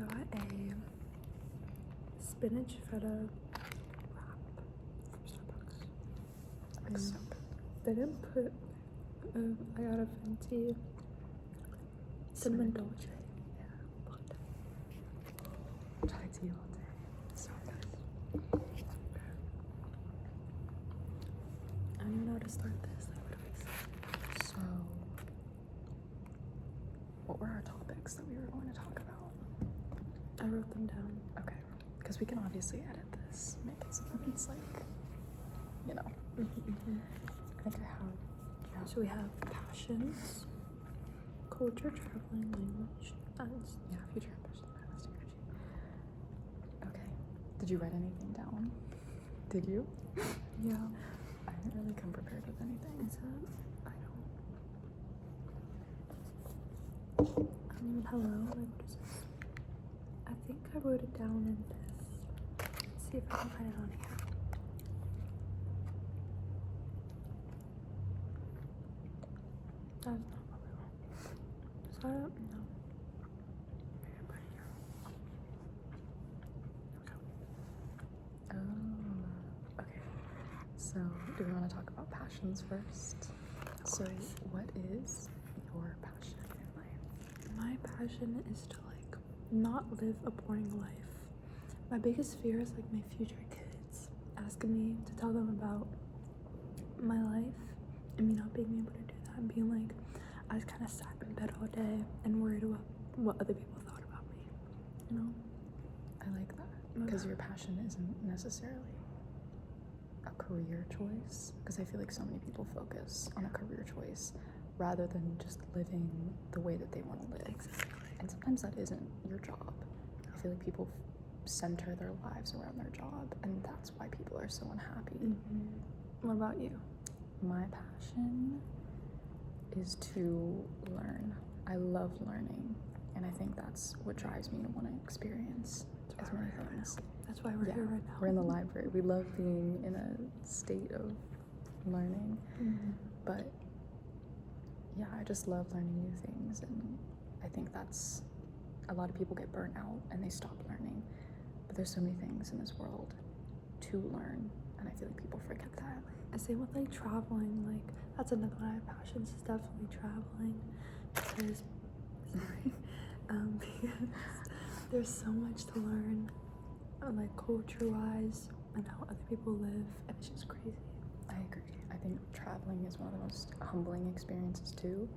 got a spinach feta wrap from Starbucks. Looks so good. They didn't put. I got a Fenty cinnamon dolce. Yeah, latte. Chai tea latte. So good. I don't even know how to start this. Like, what do we say? So, what were our topics that we were going to talk about? I wrote them down. Okay, because we can obviously edit this, make it so that it's like, you know. I think I have. Yeah. So we have passions, culture, traveling, language, and Future ambition, realistic energy. Okay. Did you write anything down? Did you? yeah. I didn't really come prepared with anything. Is that? I mean, hello. Like, what is this? I think I wrote it down in this. Let's see if I can find it on here. That's not probably wrong. Is that it? No. Maybe I put it here. Oh, okay. So, do we want to talk about passions first? So, what is your passion in life? My passion is to like not live a boring life. My biggest fear is like my future kids asking me to tell them about my life and me not being able to do that and being like, I just kind of sat in bed all day and worried about what other people thought about me, you know? I like that because your passion isn't necessarily a career choice, because I feel like so many people focus on a career choice rather than just living the way that they want to live. Exactly. And sometimes that isn't your job. I feel like people center their lives around their job, and that's why people are so unhappy. What about you? My passion is to learn. I love learning, and I think that's what drives me to want to experience as many things. That's why we're here right now. We're in the library. We love being in a state of learning. But yeah, I just love learning new things, and I think that's, a lot of people get burnt out and they stop learning. But there's so many things in this world to learn, and I feel like people forget that. And same with like traveling, like that's another one of my passions is definitely traveling, because because there's so much to learn, like culture-wise and how other people live, and it's just crazy. I agree. I think traveling is one of the most humbling experiences too.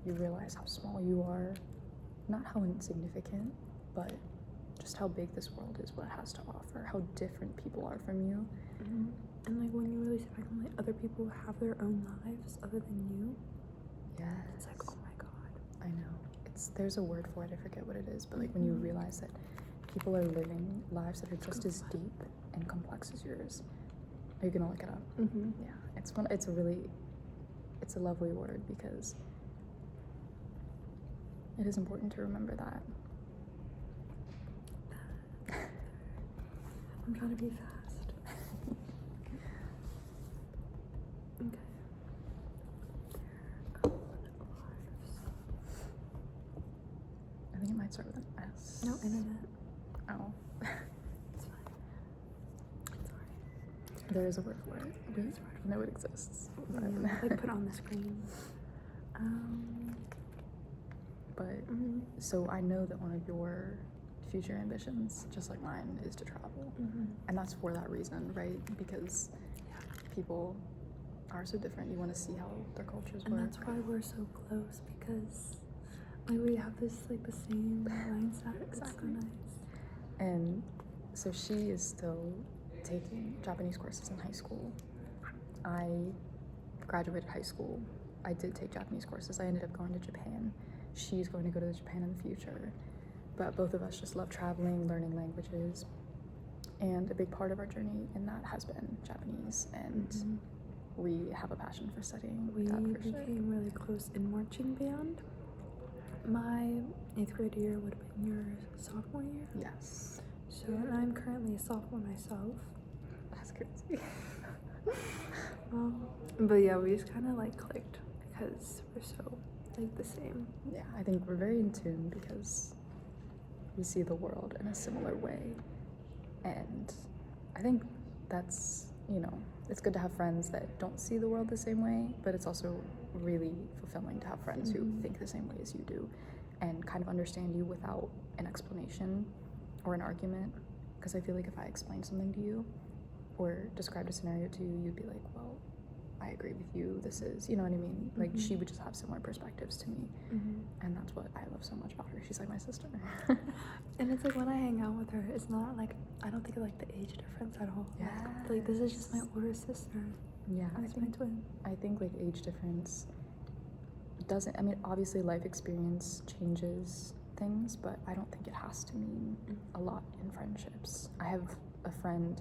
You realize how small you are, not how insignificant, but just how big this world is, what it has to offer, how different people are from you. And like when you really see back on like other people have their own lives other than you, it's like, oh my god. I know. There's a word for it, I forget what it is, but like when you realize that people are living lives that are just as deep and complex as yours. Are you gonna look it up? Yeah, it's a lovely word, because it is important to remember that. I'm trying to be fast. Okay. I think it might start with an S. No, internet. Oh. It's fine. It's alright. There is a word for it. We know it exists. But, Like put on the screen. So I know that one of your future ambitions, just like mine, is to travel. And that's for that reason, right? Because people are so different. You want to see how their cultures work. And that's why we're so close, because like we have this like the same mindset. Exactly. It's so nice. And so she is still taking Japanese courses in high school. I graduated high school. I did take Japanese courses. I ended up going to Japan. She's going to go to Japan in the future. But both of us just love traveling, learning languages. And a big part of our journey in that has been Japanese. And we have a passion for studying that for sure. We became really close in marching band. My 8th grade year would have been your sophomore year. Yes. So, and I'm currently a sophomore myself. That's crazy. But yeah, we just kind of like clicked because we're so like the same. Yeah, I think we're very in tune because we see the world in a similar way. And I think that's, you know, it's good to have friends that don't see the world the same way, but it's also really fulfilling to have friends who think the same way as you do and kind of understand you without an explanation or an argument. Because I feel like if I explained something to you or described a scenario to you, you'd be like, well, I agree with you. This is, you know what I mean? Like, she would just have similar perspectives to me. And that's what I love so much about her. She's like my sister. And it's like when I hang out with her, it's not like, I don't think of like the age difference at all. Like this is just my older sister. Yeah. That's my twin. I think like age difference doesn't, I mean, obviously life experience changes things, but I don't think it has to mean a lot in friendships. I have a friend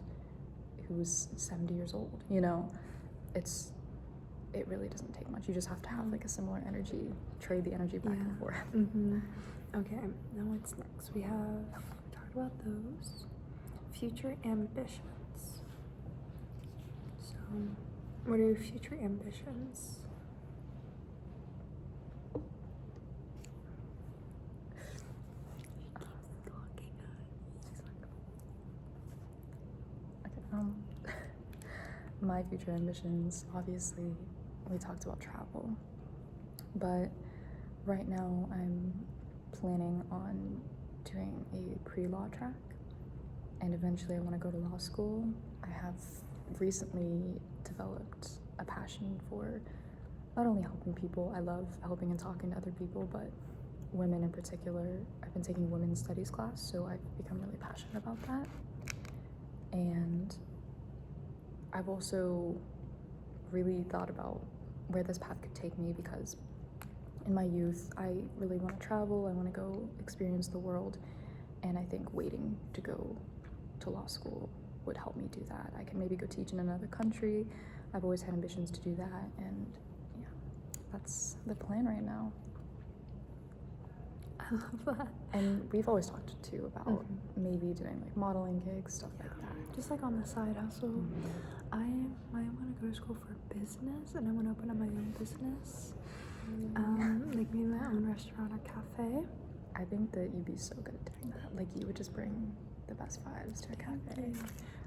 who's 70 years old, you know? It really doesn't take much. You just have to have like a similar energy, trade the energy back and forth. Okay, now what's next? We talked about those. Future ambitions. So, what are your future ambitions? Okay, my future ambitions, obviously, we talked about travel, but right now I'm planning on doing a pre-law track, and eventually I want to go to law school. I have recently developed a passion for not only helping people, I love helping and talking to other people, but women in particular. I've been taking women's studies class, so I've become really passionate about that. And I've also really thought about where this path could take me, because in my youth, I really want to travel, I want to go experience the world, and I think waiting to go to law school would help me do that. I can maybe go teach in another country. I've always had ambitions to do that, and yeah, that's the plan right now. I love that. And we've always talked too about maybe doing like modeling gigs, stuff like that. Just like on the side hustle. I want to go to school for business, and I want to open up my own business. Like maybe my own restaurant or cafe. I think that you'd be so good at doing that. Like, you would just bring the best vibes to a cafe.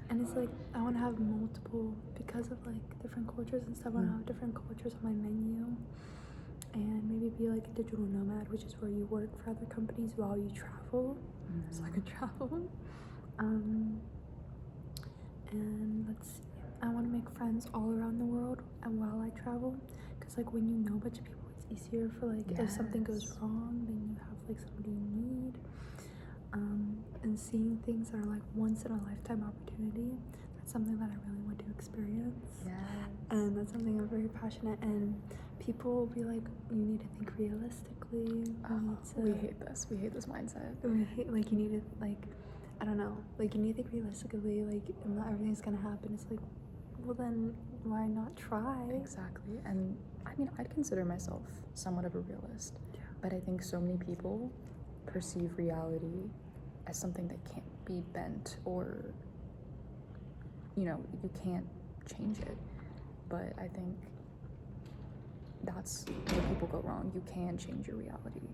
And it's like, I want to have multiple, because of like different cultures and stuff, I want to have different cultures on my menu. And maybe be like a digital nomad, which is where you work for other companies while you travel. So I could travel. And let's see, I want to make friends all around the world and while I travel. Because like when you know a bunch of people, it's easier for like, if something goes wrong, then you have like somebody you need. And seeing things that are like once in a lifetime opportunity, that's something that I really want to experience. And that's something I'm very passionate, and people will be like, you need to think realistically. We hate this mindset. We hate, like, you need to, like, I don't know, like, you need to think realistically, like, not everything's gonna happen. It's like, well then, why not try? Exactly. And I mean, I'd consider myself somewhat of a realist, but I think so many people perceive reality as something that can't be bent, or, you know, you can't change it. But I think that's where people go wrong. You can change your reality.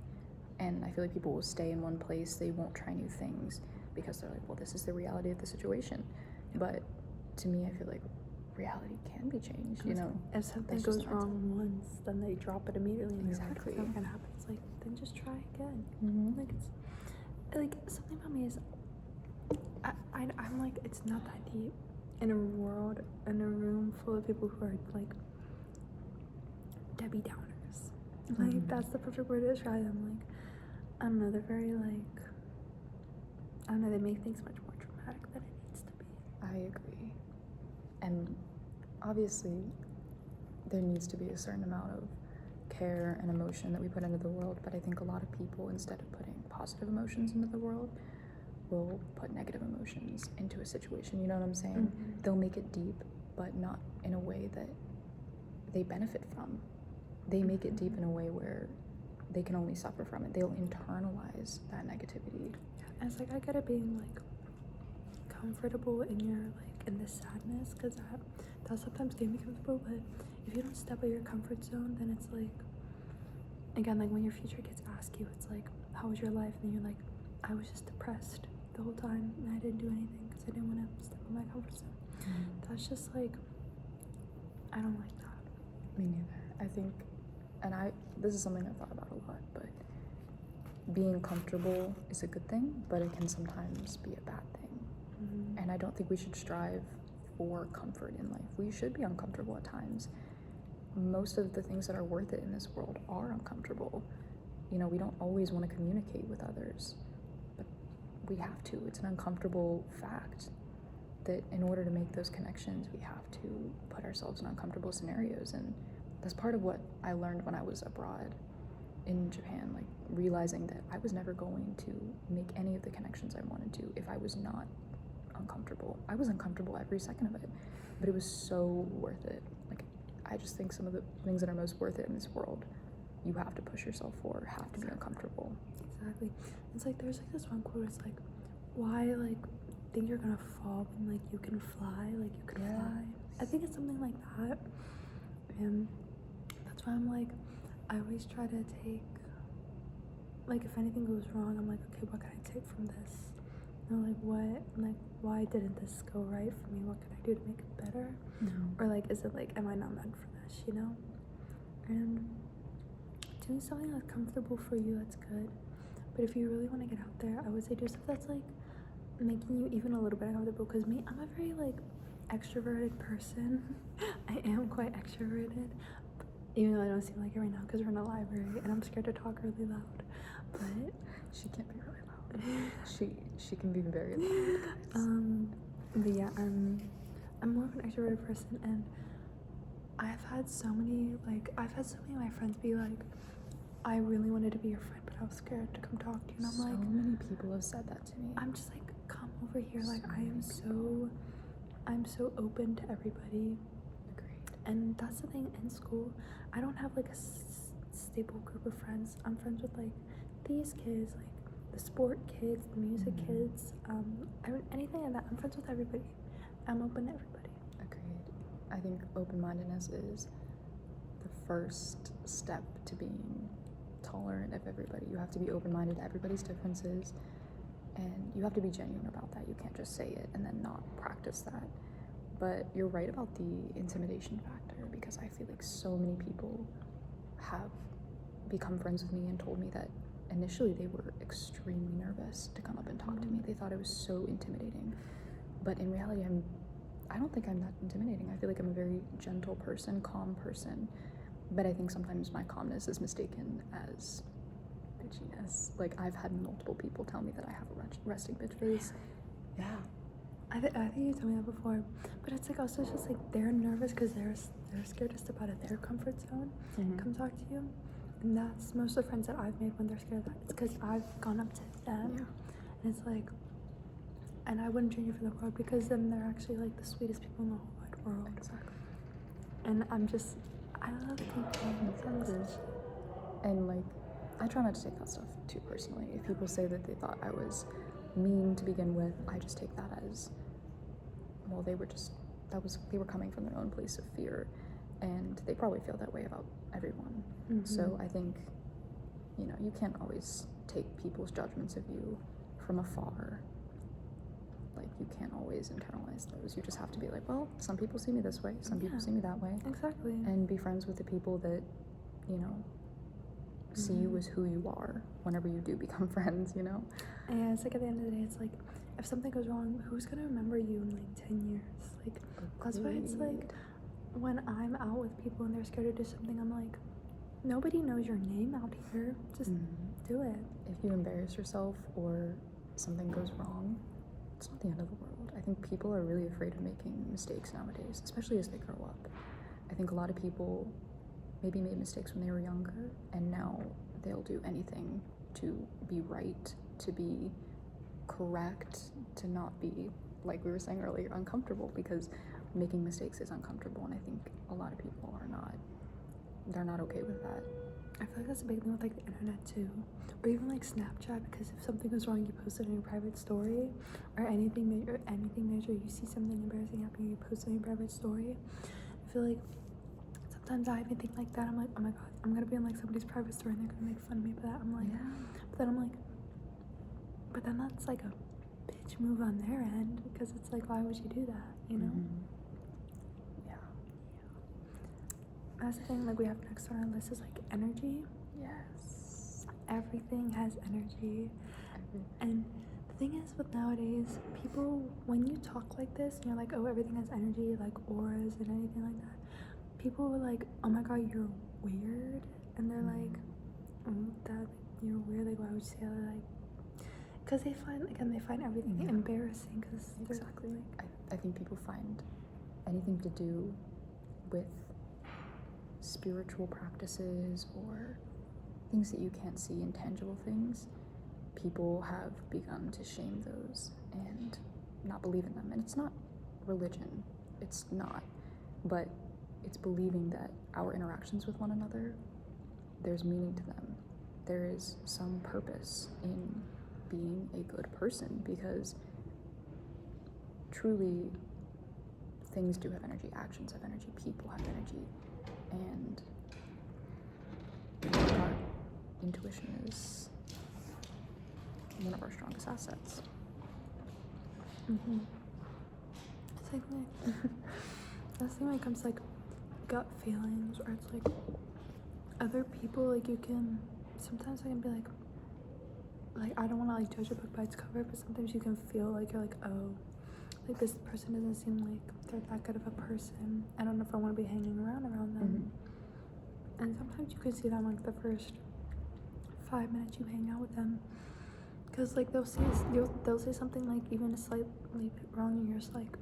And I feel like people will stay in one place. They won't try new things because they're like, well, this is the reality of the situation. But to me, I feel like reality can be changed, you know? If something goes wrong once, then they drop it immediately. And exactly. It's not gonna happen. It's like, then just try again. Like, it's like, something about me is, I'm like, it's not that deep. In a world, in a room full of people who are like Debbie Downers. Like, that's the perfect word to describe them. Like, I don't know, they're very like, I don't know, they make things much more dramatic than it needs to be. I agree. And obviously, there needs to be a certain amount of care and emotion that we put into the world, but I think a lot of people, instead of putting positive emotions into the world, will put negative emotions into a situation, you know what I'm saying? They'll make it deep, but not in a way that they benefit from. They make it deep in a way where they can only suffer from it. They'll internalize that negativity. And it's like, I get it being like comfortable in your like in the sadness, because that sometimes can be comfortable, but if you don't step out of your comfort zone, then it's like, again, like when your future kids ask you, it's like, how was your life? And you're like, I was just depressed the whole time and I didn't do anything because I didn't want to step on my comfort zone. That's just like, I don't like that. Me neither. I think, and this is something I've thought about a lot, but being comfortable is a good thing, but it can sometimes be a bad thing. And I don't think we should strive for comfort in life. We should be uncomfortable at times. Most of the things that are worth it in this world are uncomfortable. You know, we don't always want to communicate with others, but we have to. It's an uncomfortable fact that in order to make those connections, we have to put ourselves in uncomfortable scenarios. And that's part of what I learned when I was abroad in Japan, like realizing that I was never going to make any of the connections I wanted to if I was not uncomfortable. I was uncomfortable every second of it, but it was so worth it. Like, I just think some of the things that are most worth it in this world, you have to push yourself for, have to be uncomfortable. Exactly. It's like, there's like this one quote, it's like, why like think you're gonna fall when like you can fly, like you can fly. I think it's something like that. And that's why I'm like, I always try to take, like, if anything goes wrong, I'm like, okay, what can I take from this? You know, like, why didn't this go right for me? What can I do to make it better? Or like, is it like, am I not meant for this, you know? And doing something that's comfortable for you, that's good. But if you really want to get out there, I would say do stuff that's like making you even a little bit uncomfortable. Because me, I'm a very like extroverted person. I am quite extroverted, even though I don't seem like it right now because we're in a library and I'm scared to talk really loud. But she can't be really loud. she can be very loud, guys. But yeah, I'm more of an extroverted person, and I've had so many of my friends be like, I really wanted to be your friend, but I was scared to come talk to you. And I'm like, so many people have said that to me. I'm just like, come over here. So like, I'm so open to everybody. Agreed. And that's the thing in school. I don't have like a stable group of friends. I'm friends with like these kids, like the sport kids, the music kids, anything like that. I'm friends with everybody. I'm open to everybody. Agreed. I think open-mindedness is the first step to being tolerant of everybody. You have to be open-minded to everybody's differences, and you have to be genuine about that. You can't just say it and then not practice that. But you're right about the intimidation factor, because I feel like so many people have become friends with me and told me that initially they were extremely nervous to come up and talk to me. They thought it was so intimidating. But in reality, I don't think I'm that intimidating. I feel like I'm a very gentle person, calm person. But I think sometimes my calmness is mistaken as bitchiness. Like, I've had multiple people tell me that I have a resting bitch face. Yeah. I think you told me that before, but it's like also just like they're nervous because they're scared to step out of their comfort zone and come talk to you. And that's most of the friends that I've made when they're scared of that. It's because I've gone up to them, and it's like, and I wouldn't change it for the world, because then they're actually like the sweetest people in the whole wide world. Exactly. And I love people. Exactly. And like, I try not to take that stuff too personally. If people say that they thought I was mean to begin with, I just take that as, well, they were coming from their own place of fear, and they probably feel that way about everyone. So I think, you know, you can't always take people's judgments of you from afar. Like, you can't always internalize those. You just have to be like, well, some people see me this way, some people see me that way. Exactly. And be friends with the people that, you know, see you as who you are whenever you do become friends, you know? And it's like, at the end of the day, it's like, if something goes wrong, who's gonna remember you in like 10 years? Like, that's why it's like, when I'm out with people and they're scared to do something, I'm like, nobody knows your name out here. Just do it. If you embarrass yourself or something goes wrong, it's not the end of the world. I think people are really afraid of making mistakes nowadays, especially as they grow up. I think a lot of people maybe made mistakes when they were younger, and now they'll do anything to be right, to be correct, to not be, like we were saying earlier, uncomfortable, because making mistakes is uncomfortable, and I think a lot of people they're not okay with that. I feel like that's a big thing with like the internet too, or even like Snapchat, because if something goes wrong, you post it in your private story, or anything major, you see something embarrassing happening, you post it in your private story. I feel like sometimes I even think like that. I'm like, oh my god, I'm gonna be in like somebody's private story and they're gonna make fun of me for that. I'm like, but then I'm like, But then that's like a bitch move on their end, because it's like, why would you do that, you know? Yeah. That's the thing, like, we have next on our list is like energy. Yes. Everything has energy. And the thing is with nowadays, people, when you talk like this and you're like, oh, everything has energy, like auras and anything like that, people are like, oh my god, you're weird. And they're like, oh, that, you're weird, like, why would you say that? Like, because they find everything embarrassing, because Exactly. I think people find anything to do with spiritual practices or things that you can't see, intangible things, people have begun to shame those and not believe in them. And it's not religion, it's not, but it's believing that our interactions with one another, there's meaning to them. There is some purpose in being a good person, because truly things do have energy, actions have energy, people have energy, and our intuition is one of our strongest assets. It's like that's the thing when it comes to like gut feelings, or it's like other people, like you can sometimes I can be like I don't want to like judge a book by its cover, but sometimes you can feel like you're like, oh, like this person doesn't seem like they're that good of a person. I don't know if I want to be hanging around them. And sometimes you can see that in like the first 5 minutes you hang out with them, because like they'll say something like even slightly wrong, and you're just like,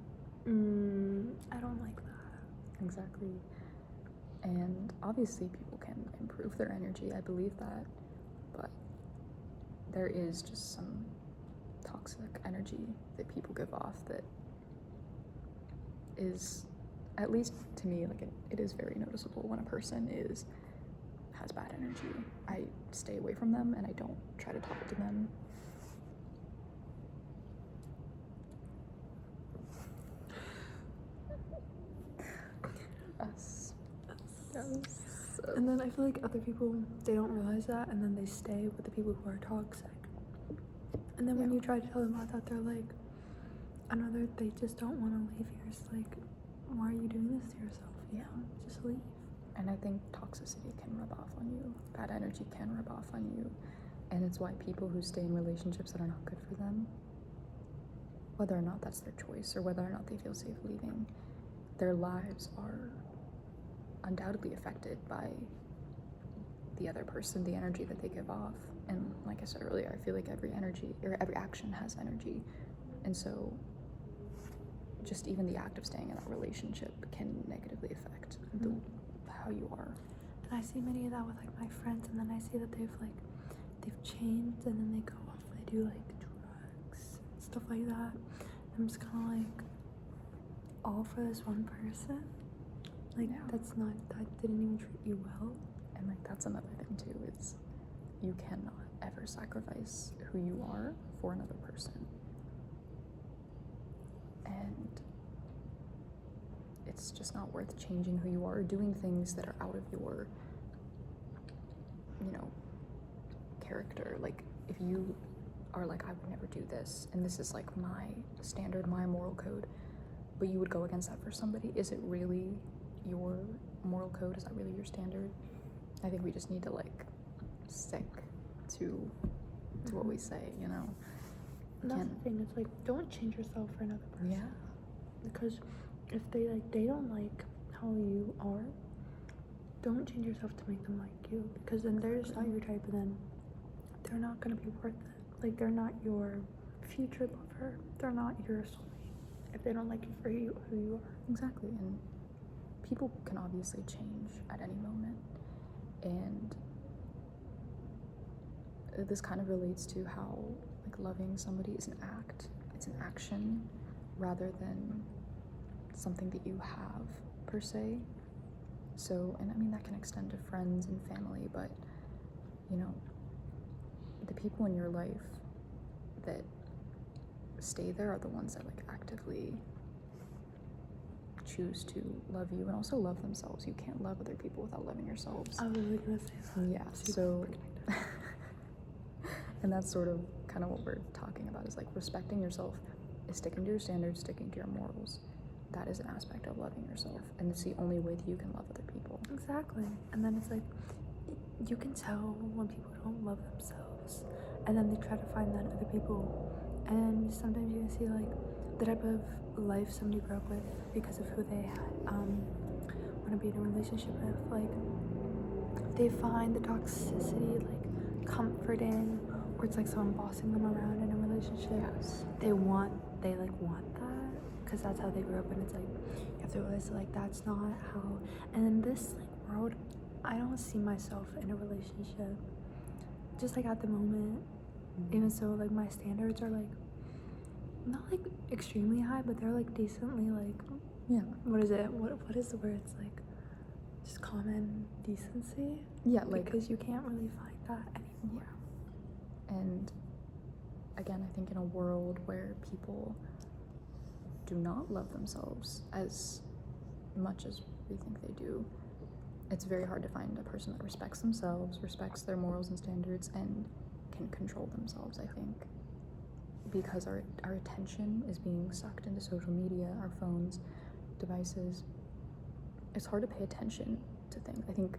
I don't like that. Exactly. And obviously people can improve their energy, I believe that, but there is just some toxic energy that people give off that is, at least to me, like it is very noticeable when a person has bad energy. I stay away from them and I don't try to talk to them. Us. And then I feel like other people, they don't realize that, and then they stay with the people who are toxic. And then when you try to tell them about that, they're like, they just don't want to leave. You're just like, why are you doing this to yourself? You know, just leave. And I think toxicity can rub off on you. Bad energy can rub off on you. And it's why people who stay in relationships that are not good for them, whether or not that's their choice or whether or not they feel safe leaving, their lives are undoubtedly affected by the other person, the energy that they give off. And like I said earlier, I feel like every energy or every action has energy. And so just even the act of staying in that relationship can negatively affect how you are. And I see many of that with like my friends, and then I see that they've changed, and then they go off and they do like drugs and stuff like that. I'm just kind of like, all for this one person? Like, that didn't even treat you well. And like that's another thing too, is you cannot ever sacrifice who you are for another person. And it's just not worth changing who you are or doing things that are out of your, character. Like if you are like, I would never do this, and this is like my standard, my moral code, but you would go against that for somebody, is it really your moral code? Is that really your standard? I think we just need to like stick to what we say, you know. And that's the thing, it's like, don't change yourself for another person. Yeah. Because if they don't like how you are, don't change yourself to make them like you, because then they're just not your type, and then they're not gonna be worth it. Like, they're not your future lover, they're not your soulmate if they don't like you for who you are. Exactly. And people can obviously change at any moment, and this kind of relates to how like loving somebody is an act, it's an action rather than something that you have per se. So, and I mean that can extend to friends and family, but the people in your life that stay there are the ones that like actively choose to love you and also love themselves. You can't love other people without loving yourselves. I was really gonna say that. Yeah, so and that's sort of kind of what we're talking about is like respecting yourself is sticking to your standards, sticking to your morals. That is an aspect of loving yourself, and it's the only way that you can love other people. Exactly. And then it's like, you can tell when people don't love themselves, and then they try to find that in other people. And sometimes you can see like the type of life somebody grew up with because of who they want to be in a relationship with. Like, they find the toxicity like comforting, or it's like someone bossing them around in a relationship. Yes. They want that because that's how they grew up, and it's like you have to realize like that's not how. And in this like world, I don't see myself in a relationship just like at the moment. Even so, like my standards are like not like extremely high, but they're like decently like, Yeah. what is it, what is the word, it's like just common decency. Yeah, like, because you can't really find that anymore. and again, I think in a world where people do not love themselves as much as we think they do, it's very hard to find a person that respects themselves, respects their morals and standards, and can control themselves, I think. Because our attention is being sucked into social media, our phones, devices. It's hard to pay attention to things. I think,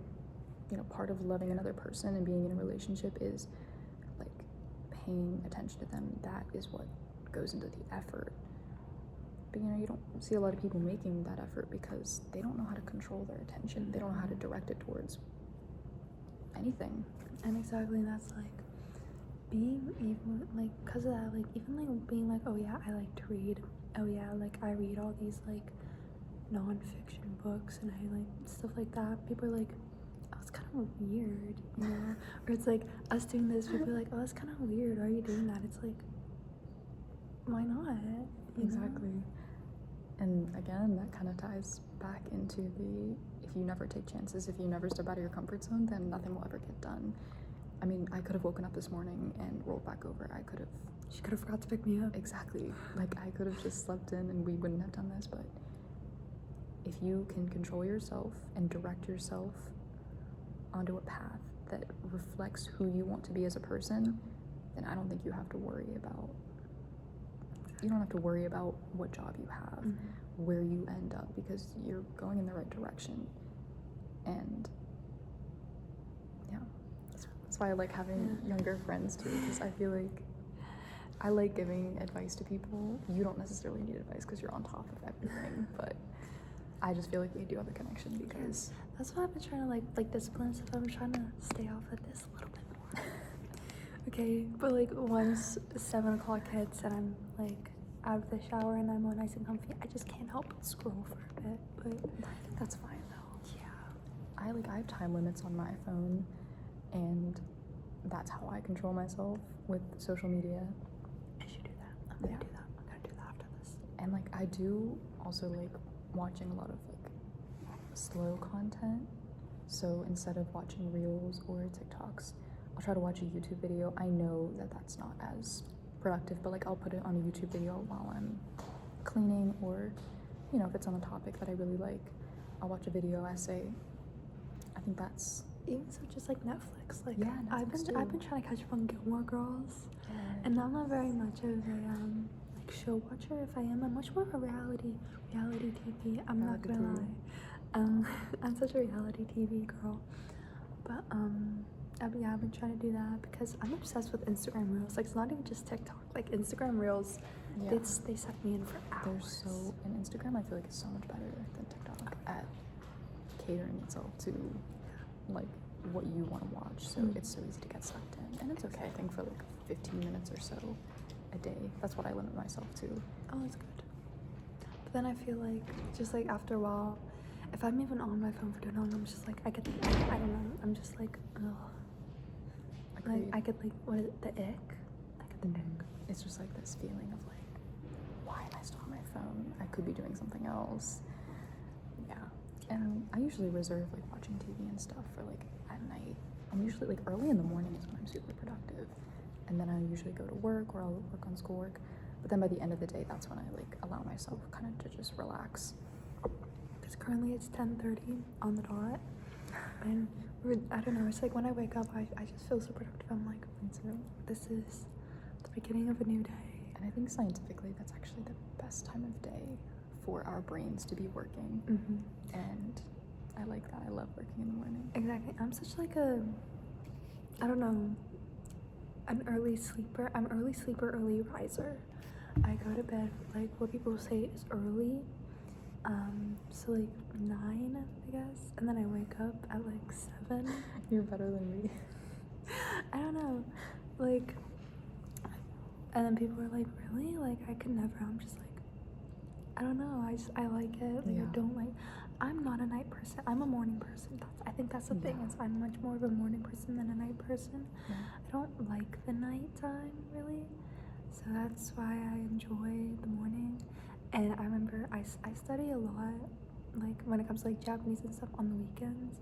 part of loving another person and being in a relationship is like paying attention to them. That is what goes into the effort. But you don't see a lot of people making that effort because they don't know how to control their attention. They don't know how to direct it towards anything. And exactly, that's like being even like, because of that, like even like being like, oh yeah, I like to read, oh yeah, like I read all these like non-fiction books and I like stuff like that. People are like, oh, it's kind of weird, or it's like us doing this, people are like, oh, it's kind of weird, why are you doing that? It's like, why not? Exactly. And again, that kind of ties back into the, if you never take chances, if you never step out of your comfort zone, then nothing will ever get done. I mean, I could have woken up this morning and rolled back over. She could have forgot to pick me up. Exactly. Like, I could have just slept in and we wouldn't have done this. But if you can control yourself and direct yourself onto a path that reflects who you want to be as a person, then I don't think you have to worry about what job you have, where you end up, because you're going in the right direction. And yeah, that's why I like having younger friends too, because I feel like I like giving advice to people. You don't necessarily need advice because you're on top of everything, but I just feel like we do have a connection because that's why I've been trying to like discipline stuff. I'm trying to stay off of this a little bit more. Okay, but like once 7 o'clock hits and I'm like out of the shower and I'm all nice and comfy, I just can't help but scroll for a bit. But I think that's fine though. Yeah, I have time limits on my phone, and that's how I control myself with social media. I should do that. I'm gonna do that after this. And like I do also like watching a lot of like slow content. So instead of watching reels or TikToks, I'll try to watch a YouTube video. I know that that's not as productive, but like I'll put it on a YouTube video while I'm cleaning, or if it's on a topic that I really like, I'll watch a video essay. I think that's even so, just like Netflix. Like Netflix I've been trying to catch up on Gilmore Girls, and I'm not very much of a like show watcher. If I am, I'm much more of a reality TV. I'm not gonna lie. I'm such a reality TV girl, but I've been trying to do that because I'm obsessed with Instagram Reels. Like, it's not even just TikTok. Like, Instagram Reels, they suck me in for hours. And Instagram, I feel like is so much better than TikTok at catering itself to like what you want to watch. So it's so easy to get sucked in, and it's okay. I think for like 15 minutes or so a day. That's what I limit myself to. Oh, that's good. But then I feel like just like after a while, if I'm even on my phone for too long, I'm just like I don't know. I'm just like ugh. Like I get like what is it, the ick? I get the ick. It's just like this feeling of like, why am I still on my phone? I could be doing something else. Yeah. And I usually reserve like watching TV and stuff for like at night. I'm usually like early in the morning is when I'm super productive. And then I usually go to work or I'll work on schoolwork. But then by the end of the day, that's when I like allow myself kind of to just relax. Because currently it's 10:30 on the dot. And I don't know, it's like when I wake up, I just feel so productive. I'm like, this is the beginning of a new day. And I think scientifically that's actually the best time of day for our brains to be working. And I like that. I love working in the morning. Exactly. I'm such like I don't know, an early sleeper. I'm early sleeper, early riser. I go to bed like what people say is early. So like 9, I guess. And then I wake up at like 7. You're better than me. I don't know. Like, and then people are like, really? Like, I could never. I'm just like, I don't know. I like it. Like, Yeah. I don't like. I'm not a night person. I'm a morning person. I think that's the thing. Yeah. Is I'm much more of a morning person than a night person. Yeah. I don't like the nighttime really, so that's why I enjoy the morning. And I remember I study a lot, like when it comes to like Japanese and stuff on the weekends.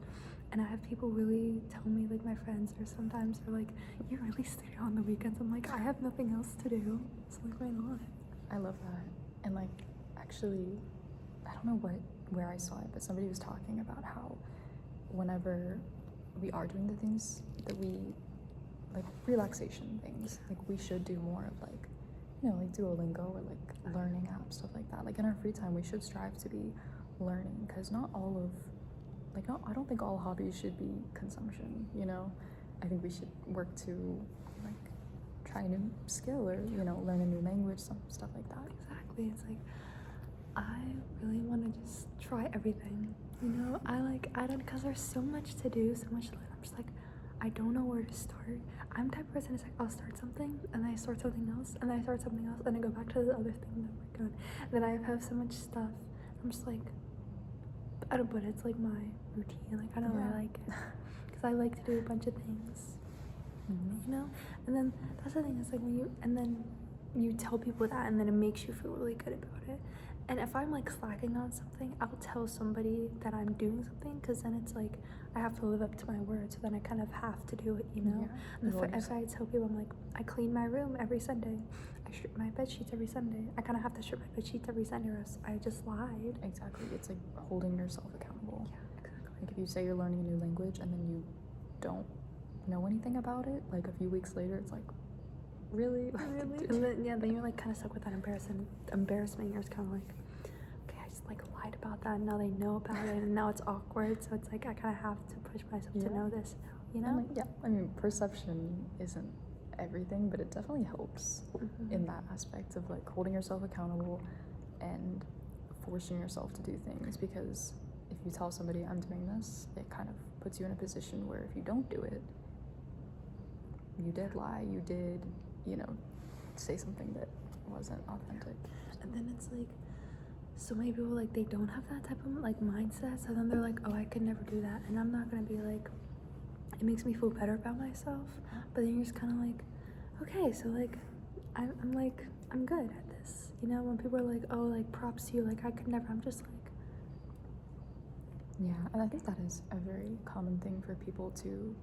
And I have people really tell me, like my friends, or sometimes they're like, "You really study on the weekends?" I'm like, I have nothing else to do, so like why not? I love that. And like, actually, I don't know where I saw it, but somebody was talking about how whenever we are doing the things that we like, relaxation things, like we should do more of like, you know, like Duolingo or like learning apps, stuff like that. Like in our free time, we should strive to be learning, because not all of, like, I don't think all hobbies should be consumption, you know? I think we should work to like try a new skill, or, you know, learn a new language, some stuff like that. Exactly. It's like I really want to just try everything, you know? I don't, because there's so much to do, so much to learn. I'm just like, I don't know where to start. I'm the type of person who's like, I'll start something, and then I start something else, and then I start something else, and I go back to the other thing that I'm working on. And then I have so much stuff. I'm just like, I don't, but it's like my routine. Like, I don't really like it. Because I like to do a bunch of things, you know? And then that's the thing, is like and then you tell people that, and then it makes you feel really good about it. And if I'm like slacking on something, I'll tell somebody that I'm doing something, because then it's like I have to live up to my word, so then I kind of have to do it, you know? Yeah. If I tell people, I'm like, I clean my room every Sunday, I strip my bed sheets every Sunday, I kind of have to strip my bed sheets every Sunday, or else I just lied. Exactly. It's like holding yourself accountable. Yeah, exactly. Like if you say you're learning a new language and then you don't know anything about it, like a few weeks later, it's like, really? Really? And then you're like kind of stuck with that embarrassment. You're just kind of like, okay, I just like lied about that, and now they know about it, and now it's awkward. So it's like I kind of have to push myself to know this now, you know? And like, I mean, perception isn't everything, but it definitely helps in that aspect of like holding yourself accountable and forcing yourself to do things. Because if you tell somebody I'm doing this, it kind of puts you in a position where if you don't do it, you did lie, you did, you know, say something that wasn't authentic. And then it's like, so many people, like, they don't have that type of like mindset, so then they're like, oh, I could never do that, and I'm not gonna be like, it makes me feel better about myself. But then you're just kind of like, okay, so like I'm like, I'm good at this, you know? When people are like, oh, like, props to you, like, I could never, I'm just like, yeah. And I think that is a very common thing for people to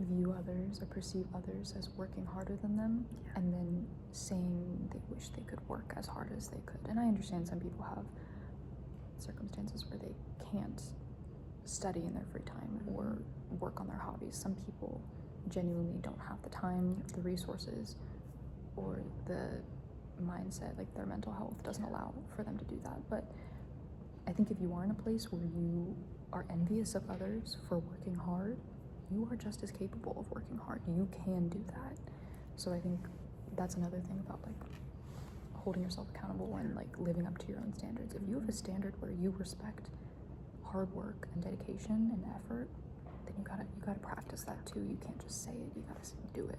view others or perceive others as working harder than them, and then saying they wish they could work as hard as they could. And I understand some people have circumstances where they can't study in their free time or work on their hobbies. Some people genuinely don't have the time, the resources, or the mindset, like their mental health doesn't allow for them to do that. But I think if you are in a place where you are envious of others for working hard, you are just as capable of working hard. You can do that. So I think that's another thing about like holding yourself accountable and like living up to your own standards. If you have a standard where you respect hard work and dedication and effort, then you gotta practice that too. You can't just say it, you gotta do it.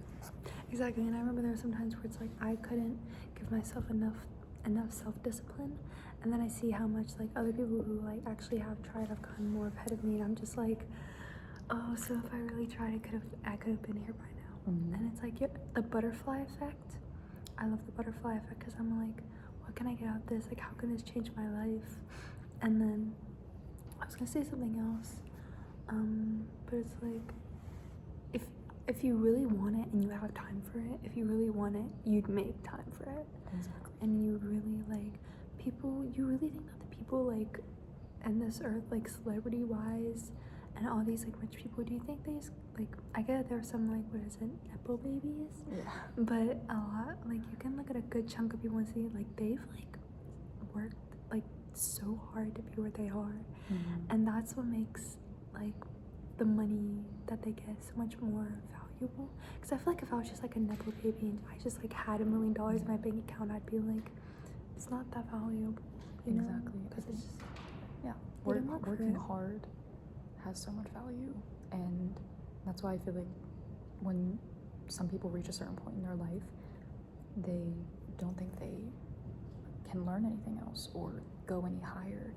exactly. And I remember there were some times where it's like I couldn't give myself enough self-discipline, and then I see how much like other people who like actually have tried have gotten more ahead of me, and I'm just like, oh, so if I really tried, I could have been here by now. And it's like the butterfly effect. I love the butterfly effect, because I'm like, what can I get out of this? Like, how can this change my life? And then I was gonna say something else, but it's like, if you really want it and you have time for it, if you really want it, you'd make time for it. Exactly. And you really like people. You really think that the people like in this earth, like celebrity wise and all these like rich people, do you think they just like, I get there's some like, what is it, nepo babies, Yeah. but a lot, like you can look at a good chunk of people and see like they've like worked like so hard to be where they are. And that's what makes like the money that they get so much more valuable. Because I feel like if I was just like a nepo baby and I just like had $1 million in my bank account, I'd be like, it's not that valuable, you know? Exactly. Because it's just, Yeah, they didn't work for working it. hard has so much value, and that's why I feel like when some people reach a certain point in their life, they don't think they can learn anything else or go any higher.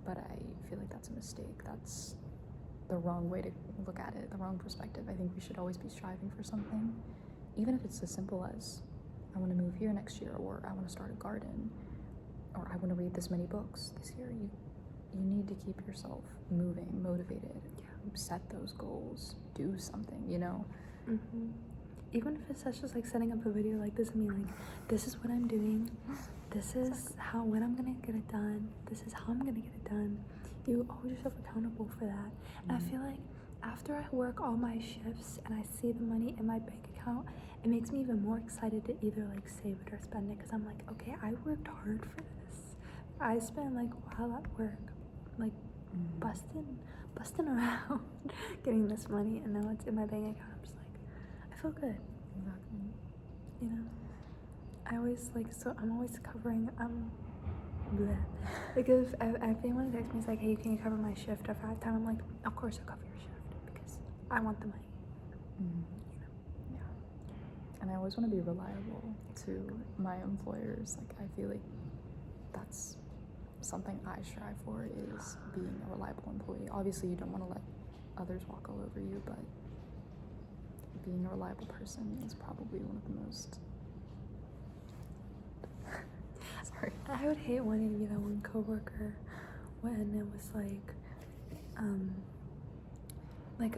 But I feel like that's a mistake. That's the wrong way to look at it, the wrong perspective. I think we should always be striving for something, even if it's as simple as I want to move here next year, or I want to start a garden, or I want to read this many books this year. You need to keep yourself moving, motivated. Yeah. Set those goals. Do something, you know? Even if it's just like setting up a video like this and being like, this is what I'm doing, this is when I'm gonna get it done, this is how I'm gonna get it done. You hold yourself accountable for that. And I feel like after I work all my shifts and I see the money in my bank account, it makes me even more excited to either like save it or spend it, because I'm like, okay, I worked hard for this. I spent like a while at work, like busting around getting this money, and now it's in my bank account. I'm just like, I feel good. Exactly. You know, I always like, so I'm always covering, bleh. Like if anyone texts me, it's like, hey, can you cover my shift after halftime? I'm like, of course I'll cover your shift because I want the money. You know? Yeah. And I always want to be reliable to my employers. Like, I feel like that's something I strive for, is being a reliable employee. Obviously, you don't want to let others walk all over you, but being a reliable person is probably one of the most sorry. I would hate wanting to be that one coworker when it was like,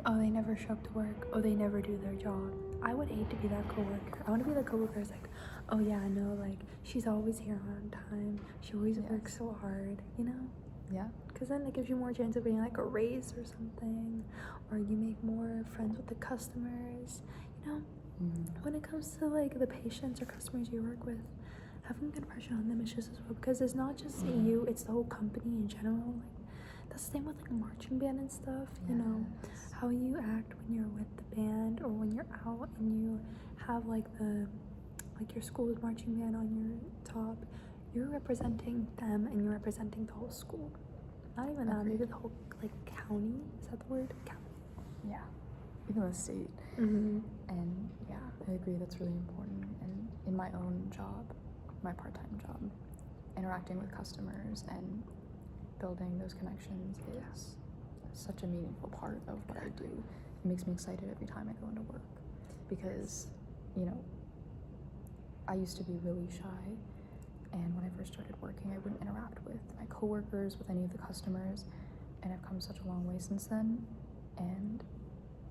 oh, they never show up to work, oh, they never do their job. I would hate to be that coworker. I want to be the coworker who's like, oh yeah, I know, like, she's always here on time, she always works so hard, you know? Yeah. Because then it gives you more chance of getting like a raise or something, or you make more friends with the customers, you know? When it comes to like the patients or customers you work with, having a good impression on them is just as well, because it's not just you, it's the whole company in general. Like, that's the same with like marching band and stuff, you know, how you act when you're with the band or when you're out and you have like your school's marching band on your top. You're representing them and you're representing the whole school. Not even that, maybe the whole like county. Is that the word? County. Yeah. Even the state. And yeah, I agree, that's really important. And in my own job, my part-time job, interacting with customers and building those connections is such a meaningful part of what I do. It makes me excited every time I go into work, because, you know, I used to be really shy, and when I first started working, I wouldn't interact with my coworkers, with any of the customers, and I've come such a long way since then, and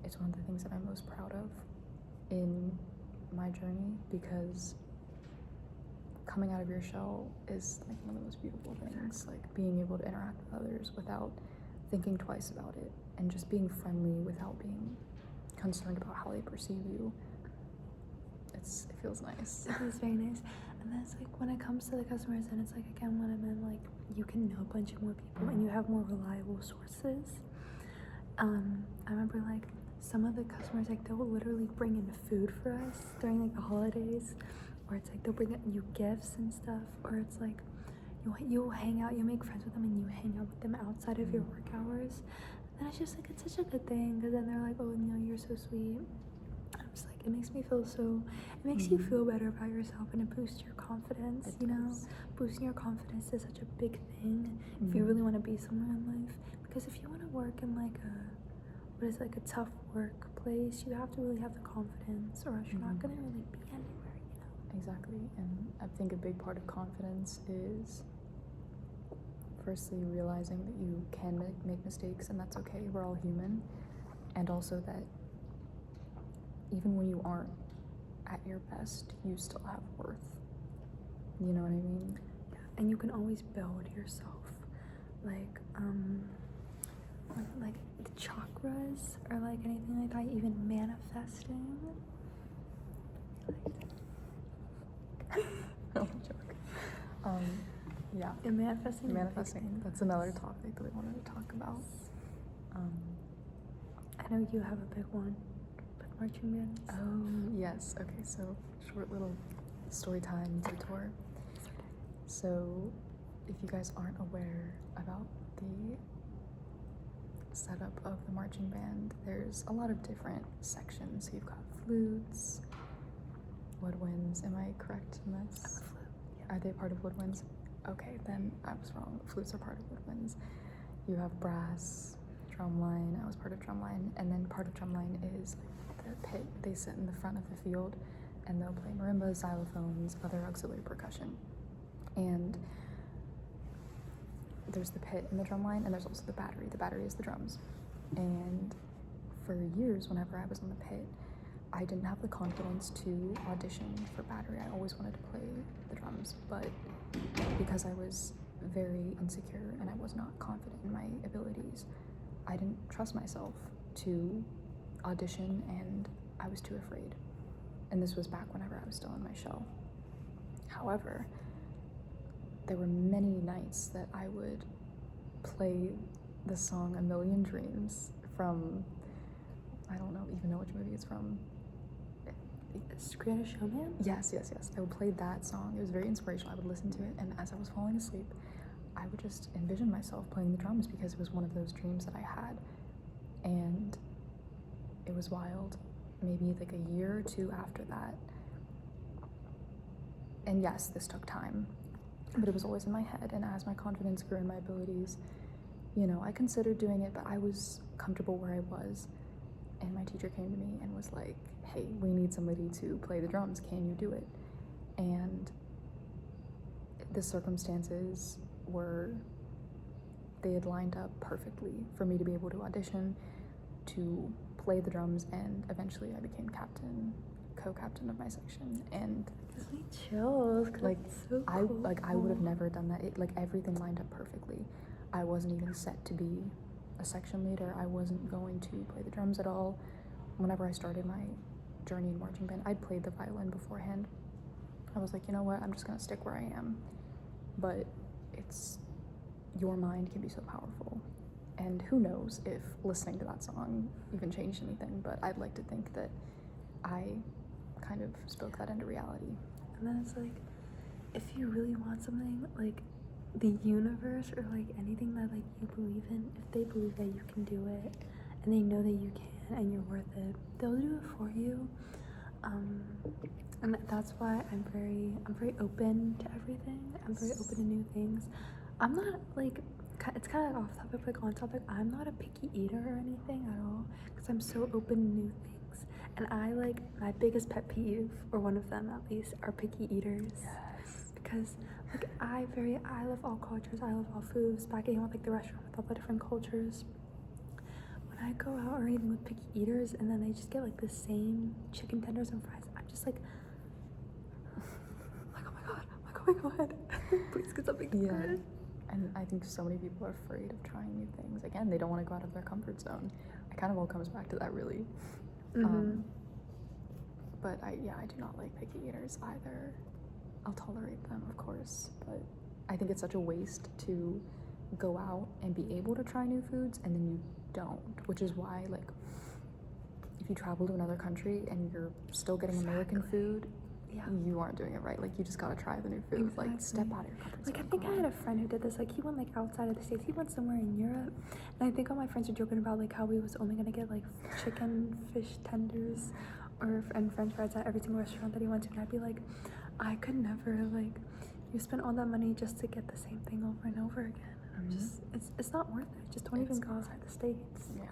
it's one of the things that I'm most proud of in my journey, because coming out of your shell is like one of the most beautiful things. Like, being able to interact with others without thinking twice about it, and just being friendly without being concerned about how they perceive you. It feels nice. It is very nice. And then it's like when it comes to the customers, and it's like, again, when I'm in, like, you can know a bunch of more people and you have more reliable sources. I remember like some of the customers, like, they'll literally bring in food for us during like the holidays, or it's like they'll bring you gifts and stuff, or it's like you'll hang out, you make friends with them and you hang out with them outside of your work hours. And it's just like, it's such a good thing, because then they're like, oh no, you're so sweet. I'm just like, it makes me feel so, it makes you feel better about yourself, and it boosts your confidence. It does. Boosting your confidence is such a big thing if you really want to be somewhere in life. Because if you want to work in like a tough workplace, you have to really have the confidence, or else you're not gonna really be anywhere, you know? Exactly. And I think a big part of confidence is firstly realizing that you can make mistakes, and that's okay, we're all human. And also that even when you aren't at your best, you still have worth. You know what I mean? Yeah, and you can always build yourself. Like, like the chakras or like anything like that, even manifesting. No joke. Yeah. Yeah, manifesting. Manifesting. That's another topic that we wanted to talk about. I know you have a big one with marching bands. Oh, yes. Okay, so short little story time detour. So, if you guys aren't aware about the setup of the marching band, there's a lot of different sections. So you've got flutes, woodwinds. Am I correct in this? I'm a flute. Yeah. Are they part of woodwinds? Okay, then I was wrong. Flutes are part of woodwinds. You have brass, drumline. I was part of drumline, and then part of drumline is the pit. They sit in the front of the field, and they'll play marimbas, xylophones, other auxiliary percussion. And there's the pit in the drumline, and there's also the battery. The battery is the drums. And for years, whenever I was on the pit, I didn't have the confidence to audition for battery. I always wanted to play the drums, but because I was very insecure and I was not confident in my abilities, I didn't trust myself to audition, and I was too afraid. And this was back whenever I was still in my shell. However, there were many nights that I would play the song A Million Dreams from, I don't even know which movie it's from. Is Greatest Showman? Yes. I would play that song. It was very inspirational. I would listen to it, and as I was falling asleep, I would just envision myself playing the drums because it was one of those dreams that I had. And it was wild. Maybe like a year or two after that. And yes, this took time, but it was always in my head. And as my confidence grew in my abilities, I considered doing it, but I was comfortable where I was. And my teacher came to me and was like, hey, we need somebody to play the drums. Can you do it? And the circumstances they had lined up perfectly for me to be able to audition, to play the drums, and eventually I became co-captain of my section. And Gives me chills. 'Cause like that's so I cool. would have never done that. Everything lined up perfectly. I wasn't even set to be a section leader. I wasn't going to play the drums at all. Whenever I started my journey in marching band, I'd played the violin beforehand. I was like, you know what, I'm just gonna stick where I am. But your mind can be so powerful, and who knows if listening to that song even changed anything, but I'd like to think that I kind of spoke that into reality. And then it's like, if you really want something, like the universe or like anything that like you believe in, if they believe that you can do it and they know that you can and you're worth it, they'll do it for you. And that's why I'm very open to everything. I'm very open to new things. I'm not like, it's kind of like off topic, like on topic, I'm not a picky eater or anything at all, because I'm so open to new things. And I like, my biggest pet peeve, or one of them at least, are picky eaters. Yes. Because like I love all cultures, I love all foods. Back at like the restaurant with all the different cultures, when I go out or even with picky eaters and then they just get like the same chicken tenders and fries, I'm just like oh my god, please get something good. And I think so many people are afraid of trying new things. Again, they don't want to go out of their comfort zone. It kind of all comes back to that, really. But I do not like picky eaters either. I'll tolerate them, of course, but I think it's such a waste to go out and be able to try new foods and then you don't, which is why, like, if you travel to another country and you're still getting American food, you aren't doing it right. Like, you just gotta try the new food. Exactly. Like, step out of your comfort zone. Like, I think I had a friend who did this. Like, he went like outside of the States. He went somewhere in Europe, and I think all my friends were joking about like how we was only gonna get like chicken, fish tenders, and French fries at every single restaurant that he went to. And I'd be like, I could never. Like, you spend all that money just to get the same thing over and over again. I'm just, it's not worth it. Just don't even go outside the States. Yeah.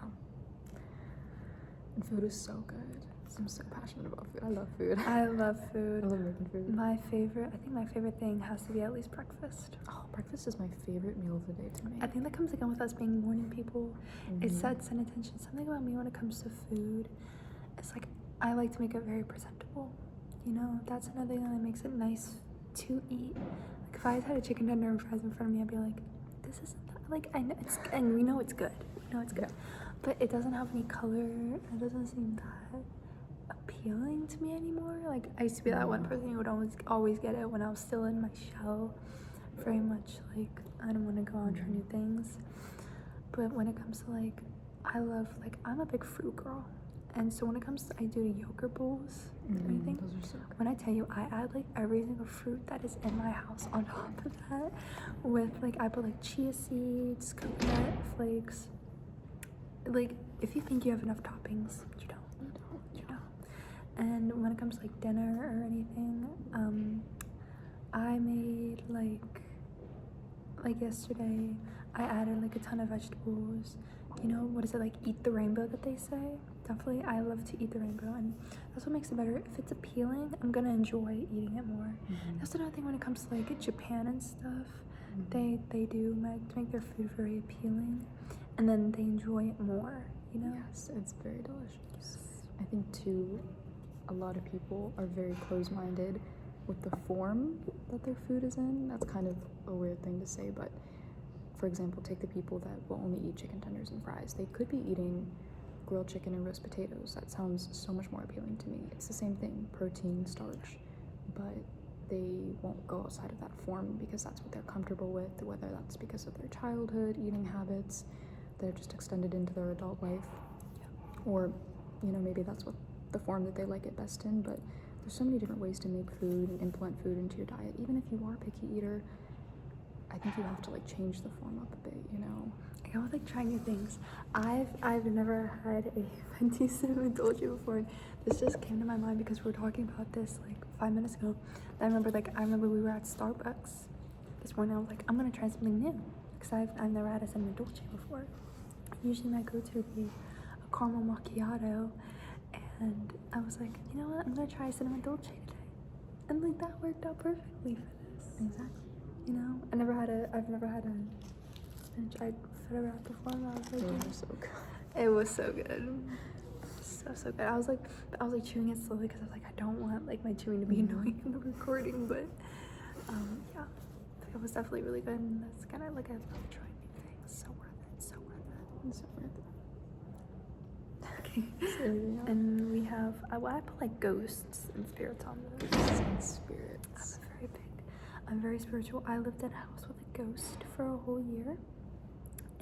And food is so good. I'm so passionate about food. I love food. I love food. I love making food. I think my favorite thing has to be at least breakfast. Oh, breakfast is my favorite meal of the day to make. I think that comes again with us being morning people. It sets an intention. Something about me when it comes to food, it's like I like to make it very presentable. That's another thing that makes it nice to eat. Like if I had a chicken tender and fries in front of me, I'd be like, this isn't that, like, I know it's, and we know it's good. No, it's good. Yeah. But it doesn't have any color. It doesn't seem that appealing to me anymore. Like, I used to be that one person who would always get it when I was still in my shell. Very much like, I don't want to go out and try new things. But when it comes to like, I love, like, I'm a big fruit girl. And so when it comes to, I do yogurt bowls or anything. Those are so good. When I tell you, I add like every single fruit that is in my house on top of that. With like, I put like chia seeds, coconut flakes. Like, if you think you have enough toppings, you don't. And when it comes to like dinner or anything, I made like yesterday, I added like a ton of vegetables. You know, what is it, like eat the rainbow that they say? Definitely, I love to eat the rainbow, and that's what makes it better. If it's appealing, I'm gonna enjoy eating it more. That's another thing when it comes to like Japan and stuff. They do make their food very appealing, and then they enjoy it more, you know? Yes, it's very delicious. I think too, a lot of people are very close-minded with the form that their food is in. That's kind of a weird thing to say, but for example, take the people that will only eat chicken tenders and fries. They could be eating grilled chicken and roast potatoes. That sounds so much more appealing to me. It's the same thing, protein, starch, but they won't go outside of that form because that's what they're comfortable with, whether that's because of their childhood, eating habits, they're just extended into their adult life, or, you know, maybe that's what the form that they like it best in. But there's so many different ways to make food and implement food into your diet. Even if you are a picky eater, I think you have to like change the form up a bit, you know? I go with like trying new things. I've never had a venti cinnamon dolce before. This just came to my mind because we were talking about this like 5 minutes ago. I remember we were at Starbucks this morning. I was like, I'm gonna try something new because I've never had a cinnamon dolce before. Usually my go-to would be a caramel macchiato, and I was like, you know what? I'm gonna try a cinnamon dolce today, and like that worked out perfectly for this. Exactly. You know, I've never had a spinach feta wrap before, and I was like, Those are so good. it was so good. So good. I was like chewing it slowly because I was like, I don't want like my chewing to be annoying in the recording, but yeah, it was definitely really good, and that's kind of like, I love trying new things. So worth it. It's so worth it. Okay. And we have, I put like ghosts and spirits on this. And spirits. I'm very spiritual. I lived in a house with a ghost for a whole year,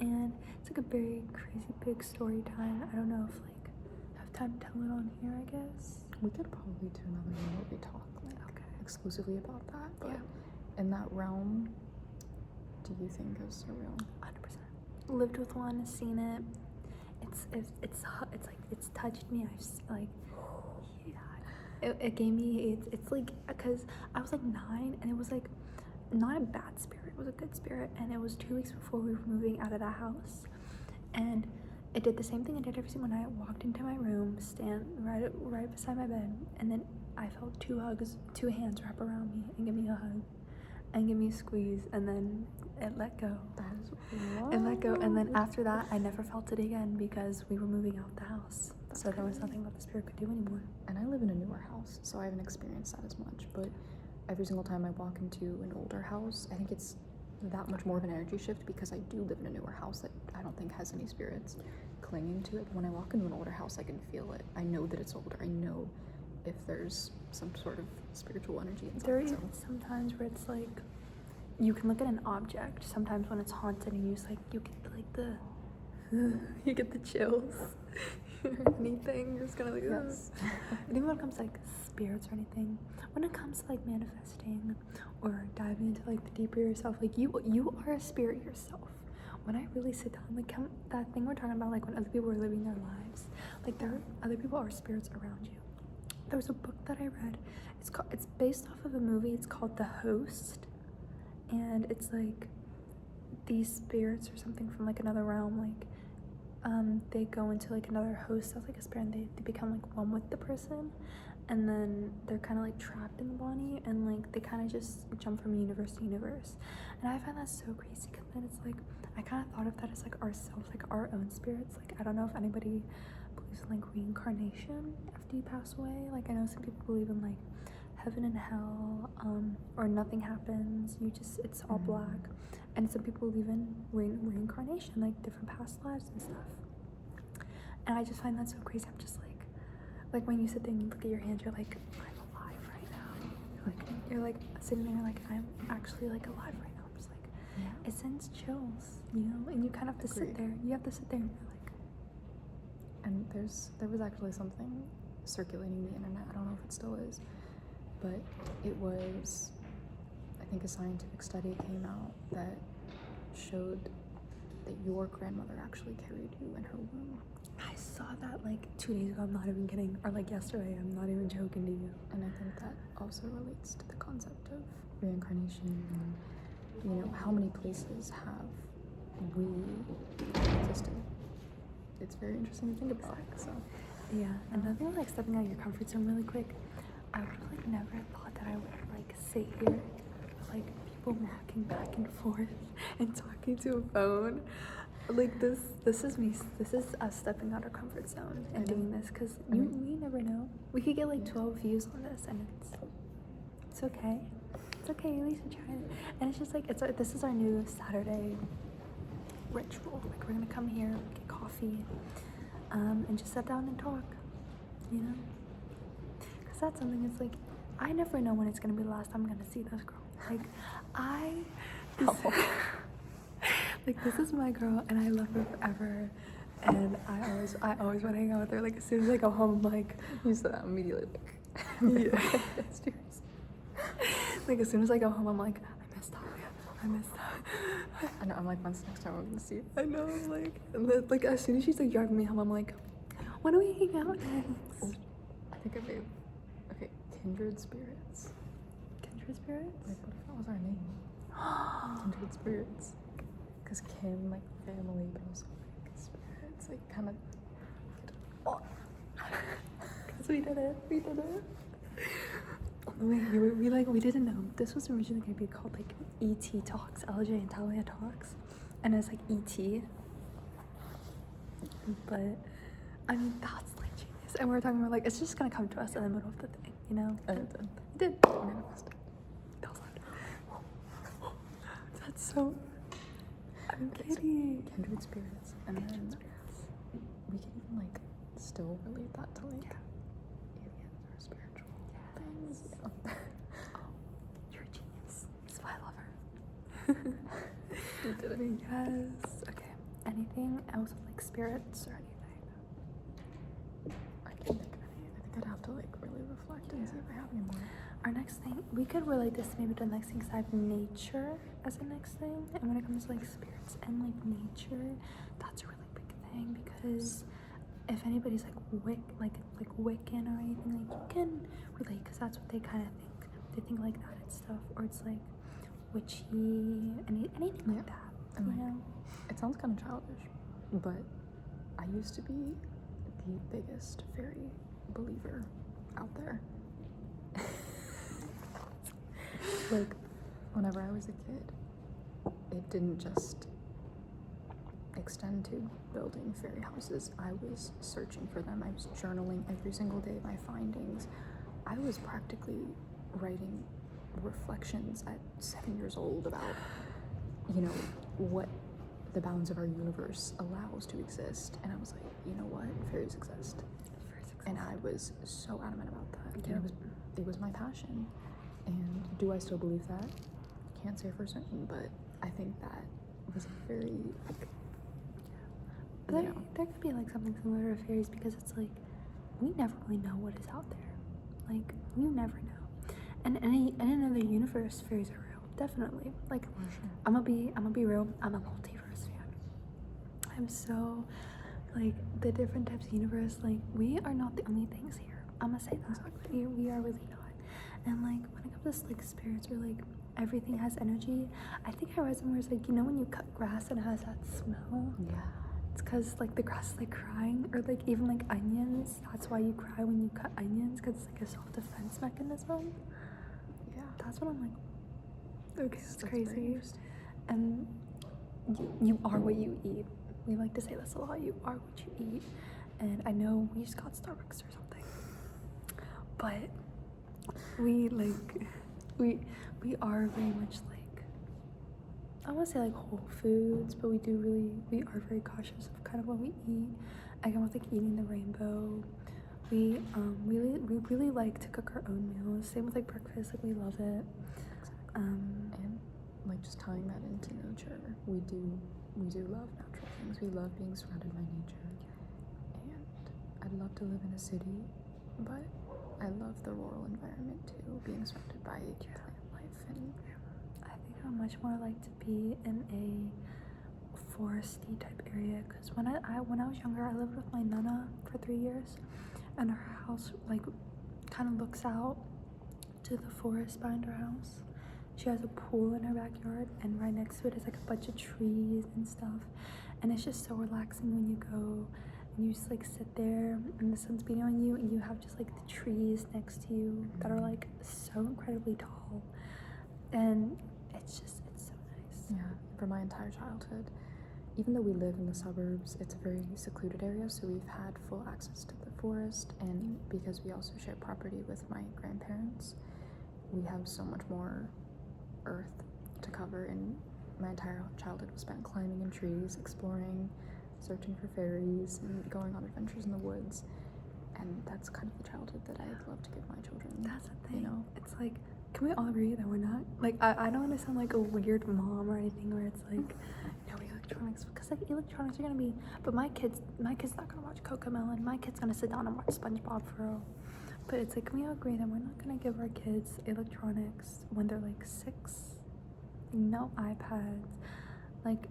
and it's like a very crazy big story time. I don't know if like I have time to tell it on here, I guess. We could probably do another one where we talk like exclusively about that, but in that realm, do you think ghosts are real? 100%. Lived with one, seen it. It's like, it's touched me. It gave me, it's like, because I was like 9, and it was like not a bad spirit, it was a good spirit, and it was 2 weeks before we were moving out of that house, and it did the same thing it did every single night. Walked into my room, stand right beside my bed, and then I felt 2 hands wrap around me and give me a hug and give me a squeeze, and then it let go. That is It let go, and then after that I never felt it again because we were moving out the house. So there was nothing that the spirit could do anymore. And I live in a newer house, so I haven't experienced that as much, but every single time I walk into an older house, I think it's that much more of an energy shift because I do live in a newer house that I don't think has any spirits clinging to it. But when I walk into an older house, I can feel it. I know that it's older. I know if there's some sort of spiritual energy inside. There is sometimes where it's like, you can look at an object sometimes when it's haunted, and you just like, you get like the you get the chills. Or anything, you're just gonna like, yes. And even when it comes to like spirits or anything, when it comes to like manifesting or diving into like the deeper yourself, like you are a spirit yourself. When I really sit down, like that thing we're talking about, like when other people are living their lives, like other people are spirits around you. There was a book that I read. It's based off of a movie. It's called The Host, and it's like these spirits or something from like another realm, like they go into like another host as like a spirit, and they become like one with the person, and then they're kind of like trapped in the body, and like they kind of just jump from universe to universe. And I find that so crazy because then it's like, I kind of thought of that as like ourselves, like our own spirits. Like, I don't know if anybody believes in like reincarnation after you pass away. Like, I know some people believe in like heaven and hell, or nothing happens, it's all black. and some people believe in reincarnation, like different past lives and stuff. And I just find that so crazy. I'm just like when you sit there and you look at your hands, you're like, I'm alive right now. You're like sitting there, like I'm actually like alive right now. I'm just like, it sends chills, you know. And you kind of have to sit there. You have to sit there and be like. And there was actually something circulating the internet. I don't know if it still is, but it was, I think, a scientific study came out that showed that your grandmother actually carried you in her womb. I saw that like 2 days ago. I'm not even kidding. Or like yesterday. I'm not even joking to you. And I think that also relates to the concept of reincarnation and, you know, how many places have we existed. It's very interesting to think about. So yeah, another thing, like stepping out of your comfort zone really quick. I would have like never thought that I would like sit here with like people walking back and forth and talking to a phone. Like this is me. This is us stepping out our comfort zone and doing this, because we never know. We could get like 12 views on this, and it's okay. It's okay. At least we tried it. And it's just like this is our new Saturday ritual. Like we're gonna come here, get coffee, and just sit down and talk. You know, because that's something. It's like I never know when it's gonna be the last time I'm gonna see this girl. Like like this is my girl, and I love her forever, and I always want to hang out with her. Like as soon as I go home, I'm like, you said that immediately, like, yeah. Like as soon as I go home, I'm like, I miss Talia. I miss Talia. I know. I'm like, when's the next time we're gonna see you? I know. Like as soon as she's like driving me home, I'm like, when do we hang out next? Oh, I think I made kindred spirits. Kindred spirits? Like, what if that was our name? Kindred spirits. Because kin, like family, but also like spirits, like kind of. Oh. Because we did it. We didn't know. This was originally gonna be called like ET Talks, LJ and Talia Talks, and it's like ET. But I mean, that's like genius. And we were talking about like it's just gonna come to us in the middle of the thing, you know? And it did. Manifested. That was loud. That's so. I'm kidding. Kindred spirits, and then we can even like still relate that to like aliens or spiritual things. Yeah. Oh, you're a genius. That's why I love her. You did it. Yes. Okay. Anything else with like spirits or anything? I can't think of any. I think I'd have to like really reflect and see if I have any more. Our next thing, we could relate this maybe to the next thing, because I have nature as the next thing. And when it comes to like spirits and like nature, that's a really big thing, because if anybody's like Wiccan or anything, like you can relate, because that's what they kind of think. They think like that and stuff, or it's like witchy, anything like that. And you like, know? it sounds kind of childish, but I used to be the biggest fairy believer out there. Like, whenever I was a kid, it didn't just extend to building fairy houses. I was searching for them. I was journaling every single day my findings. I was practically writing reflections at 7 years old about, you know, what the bounds of our universe allows to exist. And I was like, you know what? Fairies exist. And I was so adamant about that. Yeah. And it was my passion. And do I still believe that? Can't say for certain, but I think that was a very, like, There could be like something similar to fairies, because it's like we never really know what is out there. Like you never know. And in another universe, fairies are real, definitely. Like I'm gonna be real. I'm a multiverse fan. I'm so like the different types of universe. Like we are not the only things here. I'm gonna say that. Exactly. We are really not. And like when it comes to like spirits, or like everything has energy. I think I read somewhere it's like, you know, when you cut grass and it has that smell. yeah. It's because like the grass is like crying, or like even like onions. That's why you cry when you cut onions, because it's like a self-defense mechanism. Yeah. That's what I'm like. Okay, it's That's very crazy. interesting. And you are what you eat. We like to say this a lot. You are what you eat. And I know we just got Starbucks or something, but we are very much like I won't say like Whole Foods, but we are very cautious of kind of what we eat. Again, with like eating the rainbow, we really like to cook our own meals. Same with like breakfast, like we love it. And like just tying that into nature, we do love natural things. We love being surrounded by nature. And I'd love to live in a city, but I love the rural environment too, being surrounded by plant life. And I think I would much more like to be in a foresty type area, because when I was younger, I lived with my nana for 3 years, and her house like kind of looks out to the forest behind her house. She has a pool in her backyard, and right next to it is like a bunch of trees and stuff, and it's just so relaxing when you go and you just like sit there and the sun's beating on you, and you have just like the trees next to you that are like so incredibly tall, and it's so nice. yeah, for my entire childhood, even though we live in the suburbs, it's a very secluded area, so we've had full access to the forest. And because we also share property with my grandparents, we have so much more earth to cover. And my entire childhood was spent climbing in trees, exploring, searching for fairies, and going on adventures in the woods. And that's kind of the childhood that I'd love to give my children. That's the thing. You know, it's like, can we all agree that we're not like, I don't want to sound like a weird mom or anything where it's like no electronics, because like electronics are gonna be, but my kid's not gonna watch Cocomelon. My kid's gonna sit down and watch SpongeBob for real. But it's like, can we all agree that we're not gonna give our kids electronics when they're like 6? No iPads. Like,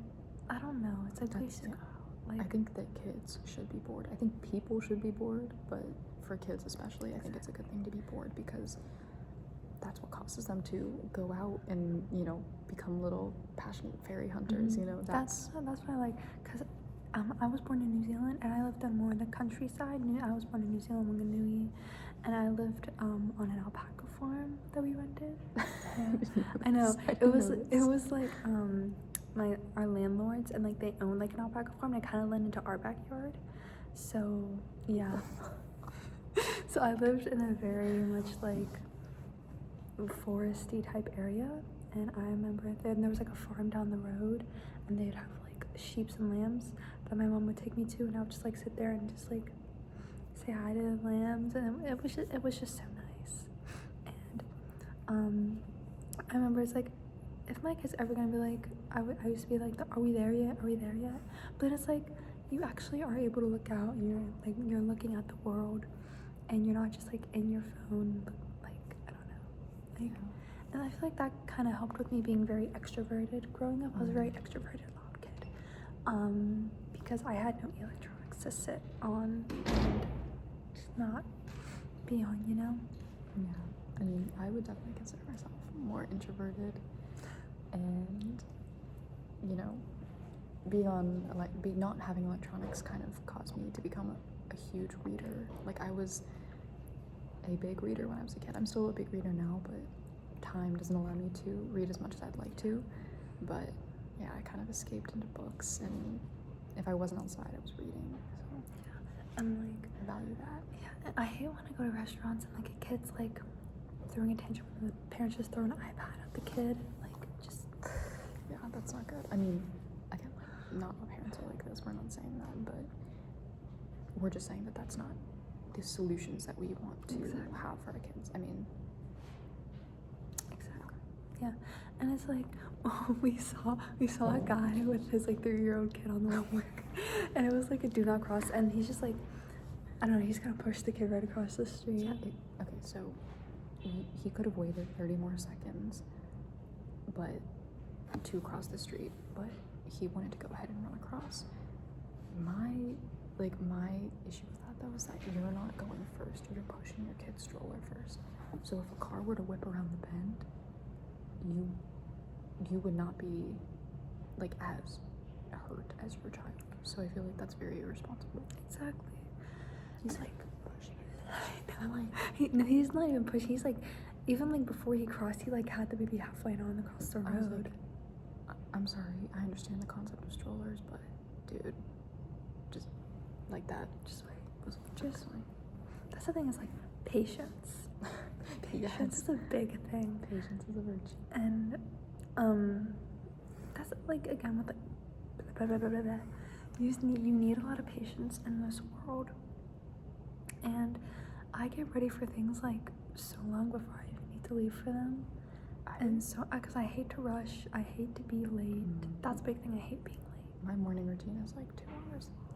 I don't know. It's like, we should, like, I think that kids should be bored. I think people should be bored, but for kids especially, I think it's a good thing to be bored, because that's what causes them to go out and, you know, become little passionate fairy hunters. You know, that's what I like, because I was born in New Zealand, and I lived on more the countryside. I was born in New Zealand, Wanganui, and I lived on an alpaca farm that we rented. I know it was like our landlords, and like they owned like an alpaca farm, and it kind of led into our backyard. So yeah, so I lived in a very much like foresty type area, and I remember there was like a farm down the road, and they'd have like sheep and lambs that my mom would take me to, and I would just like sit there and just like say hi to the lambs, and it was just so nice. And I remember it's like, if my kid's ever gonna be like, I used to be like, are we there yet? But it's like, you actually are able to look out, and you're looking at the world, and you're not just like in your phone, like, I don't know, like, and I feel like that kind of helped with me being very extroverted growing up. I was a very extroverted, loud kid, because I had no electronics to sit on and just not be on, you know? Yeah, I mean, I would definitely consider myself more introverted, and, you know, not having electronics kind of caused me to become a huge reader. Like, I was a big reader when I was a kid. I'm still a big reader now, but time doesn't allow me to read as much as I'd like to. But yeah, I kind of escaped into books, and if I wasn't outside, I was reading. So yeah, and like, I value that. Yeah, I hate when I go to restaurants and like a kid's like throwing a tantrum when the parents just throw an iPad at the kid. Like, just yeah, that's not good. I mean, again, like, not all parents are like this. We're not saying that, but we're just saying that that's not the solutions that we want to have for our kids. I mean, exactly. Yeah, and it's like, we saw a guy with his like 3-year-old kid on the way, and it was like a do not cross, and he's just like, I don't know, he's gonna push the kid right across the street. Yeah, okay, so he could have waited 30 more seconds, but to cross the street, but he wanted to go ahead and run across. My issue with that though is that you're not going first, you're pushing your kid's stroller first. So if a car were to whip around the bend, you would not be like as hurt as your child. So I feel like that's very irresponsible. Exactly. He's like pushing it. I know. He's not even pushing. He's like, even like before he crossed, he like had the baby halfway on across the road. I'm sorry, I understand the concept of strollers, but dude, just like that, just wait. That's the thing, is like patience. Patience is a big thing. Patience is a virtue. And that's like again with like blah, blah, blah, blah, blah. You need a lot of patience in this world, and I get ready for things like so long before I even need to leave for them. And so, because I hate to rush, I hate to be late. That's a big thing. I hate being late. My morning routine is like 2 hours long.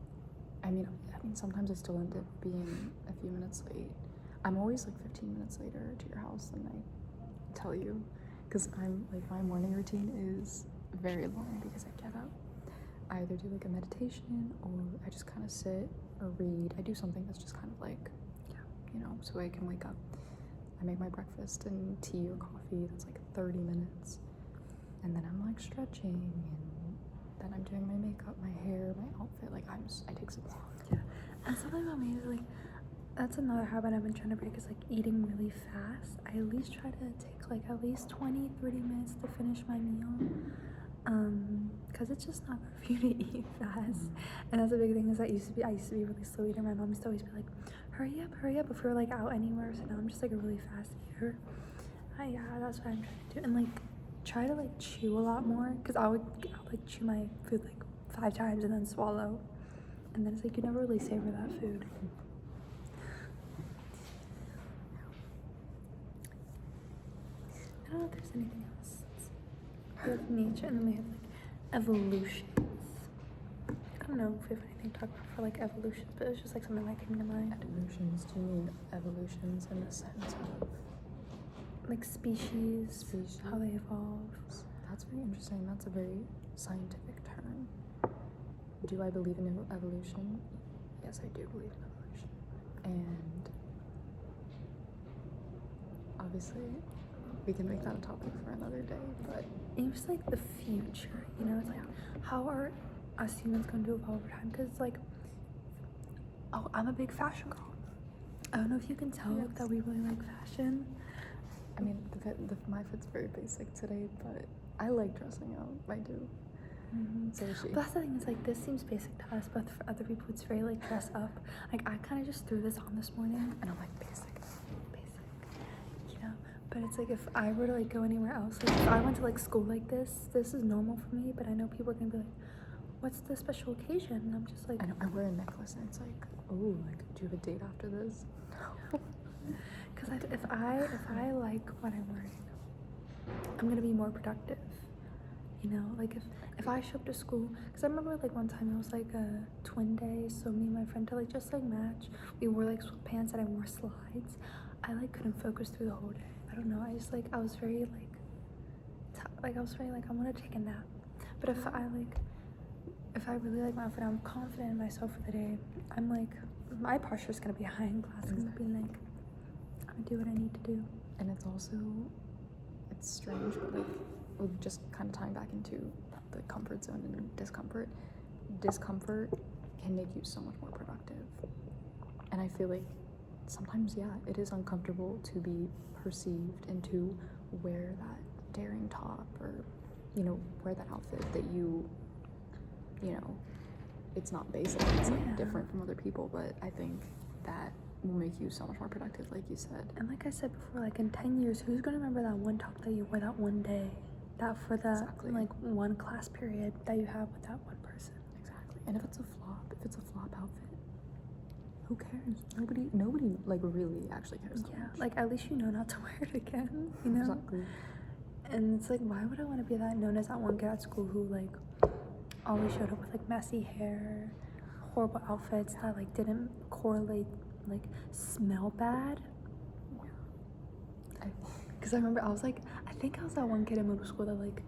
I mean, sometimes I still end up being a few minutes late. I'm always like 15 minutes later to your house than I tell you, because I'm like, my morning routine is very long because I get up. I either do like a meditation or I just kind of sit or read. I do something that's just kind of like, you know, so I can wake up. I make my breakfast and tea or coffee. That's like 30 minutes. And then I'm like stretching, and then I'm doing my makeup, my hair, my outfit. Like I take so long. Yeah. And something about me is like, that's another habit I've been trying to break, is like eating really fast. I at least try to take like at least 20-30 minutes to finish my meal. Because it's just not good for you to eat fast. And that's a big thing, is I used to be really slow eater. My mom used to always be like, hurry up if we're like out anywhere. So now I'm just like a really fast eater. Yeah, that's what I'm trying to do. And like try to like chew a lot more, because I'll like chew my food like 5 times and then swallow, and then it's like you never really savor that food. I don't know if there's anything else. We have nature, and then we have like evolutions. I don't know if we have anything to talk about for like evolutions, but it's just like something that came to mind. Evolutions? Do you mean evolutions in the sense of like species, how they evolve? That's very interesting. That's a very scientific term. Do I believe in evolution? Yes, I do believe in evolution. And obviously, we can make that a topic for another day, but it's just like the future, you know? It's like, how are us humans going to evolve over time? Because it's like, oh, I'm a big fashion girl. I don't know if you can tell that we really like fashion. I mean, my fit's very basic today, but I like dressing up. I do. So does she. But that's the thing, is like, this seems basic to us, but for other people it's very like dress up. Like, I kind of just threw this on this morning, And I'm like, basic, you know? But it's like, if I were to like go anywhere else, like if I went to like school like this is normal for me, but I know people are gonna be like, what's the special occasion? And I'm just like, I know, I wear a necklace and it's like, oh, like, do you have a date after this? No. Because if I like what I'm wearing, I'm gonna be more productive, you know? Like if I show up to school, because I remember like one time it was like a twin day, so me and my friend to like just like match, we wore like sweatpants and I wore slides. I like couldn't focus through the whole day. I don't know, I just like, I was very like I was very like, I want to take a nap. But if I really like my outfit, I'm confident in myself for the day, I'm like, my posture's gonna be high in class. I'm gonna be like, I'm gonna do what I need to do. And it's also, it's strange, but like, just kind of tying back into the comfort zone and discomfort can make you so much more productive. And I feel like sometimes, yeah, it is uncomfortable to be perceived and to wear that daring top, or, you know, wear that outfit that you know, it's not basic, it's like different from other people, but I think that will make you so much more productive, like you said. And like I said before, like in 10 years, who's gonna remember that one top that you wore that one day, that for the like one class period that you have with that one person? Exactly. And if it's a flop outfit, who cares? Nobody like really actually cares. Yeah, like at least you know not to wear it again, you know? Exactly. And it's like, why would I want to be that known as that one girl at school who like always showed up with like messy hair, horrible outfits that like didn't correlate, like smell bad? Because I remember I think I was that one kid in middle school that like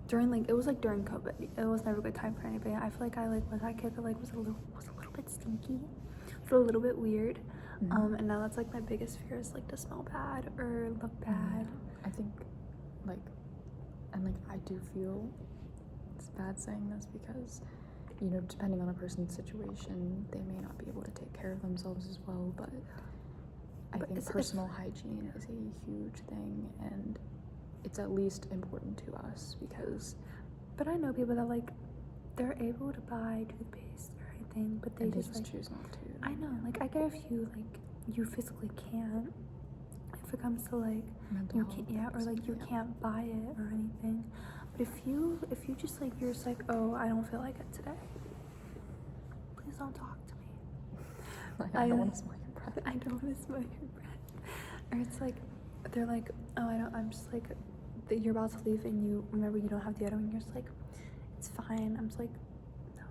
during like, it was like during COVID, it was never a good time for anybody. I feel like I like was that kid that like was a little bit stinky, was a little bit weird. And now that's like my biggest fear, is like to smell bad or look bad. I think like, and like I do feel it's bad saying this, because, you know, depending on a person's situation, they may not be able to take care of themselves as well, but I think personal hygiene is a huge thing, and it's at least important to us, because but I know people that like, they're able to buy toothpaste or anything, but they just like, choose not to. I know, like I get if you like, you physically can't, if it comes to like mental you health, can't, or like you can't buy it or anything, But if you just like, you're just like, oh, I don't feel like it today, please don't talk to me. I don't want to smell your breath. I don't want to smell your breath. Or it's like, they're like, oh, I'm just like, that you're about to leave and you remember you don't have deodorant and you're just like, it's fine. I'm just like, no,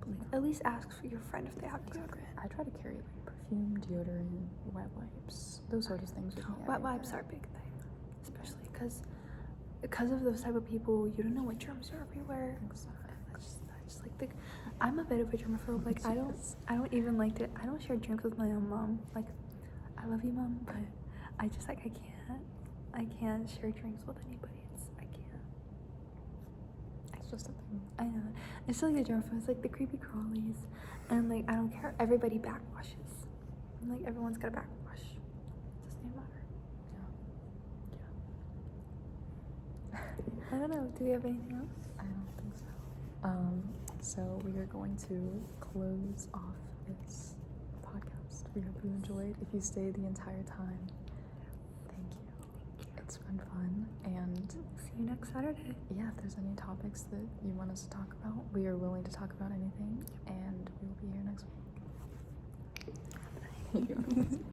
please. At least ask for your friend if they have deodorant. I try to carry like perfume, deodorant, wet wipes, those sorts of things with me. Wet wipes are a big thing, especially because of those type of people. You don't know what germs are everywhere. That's just like I'm a bit of a germaphobe. Like I don't even like to. I don't share drinks with my own mom. Like, I love you, mom, but I just like I can't share drinks with anybody. I can't. It's just a thing. I know. It's still like the germaphobe. It's like the creepy crawlies, and like I don't care. Everybody backwashes. Like everyone's got a backwash. It's the same matter. Yeah. I don't know. Do we have anything else? I don't think so. So we are going to close off this podcast. We hope you enjoyed. If you stayed the entire time, thank you. It's been fun, and See you next Saturday. yeah, if there's any topics that you want us to talk about, we are willing to talk about anything, and we will be here next week.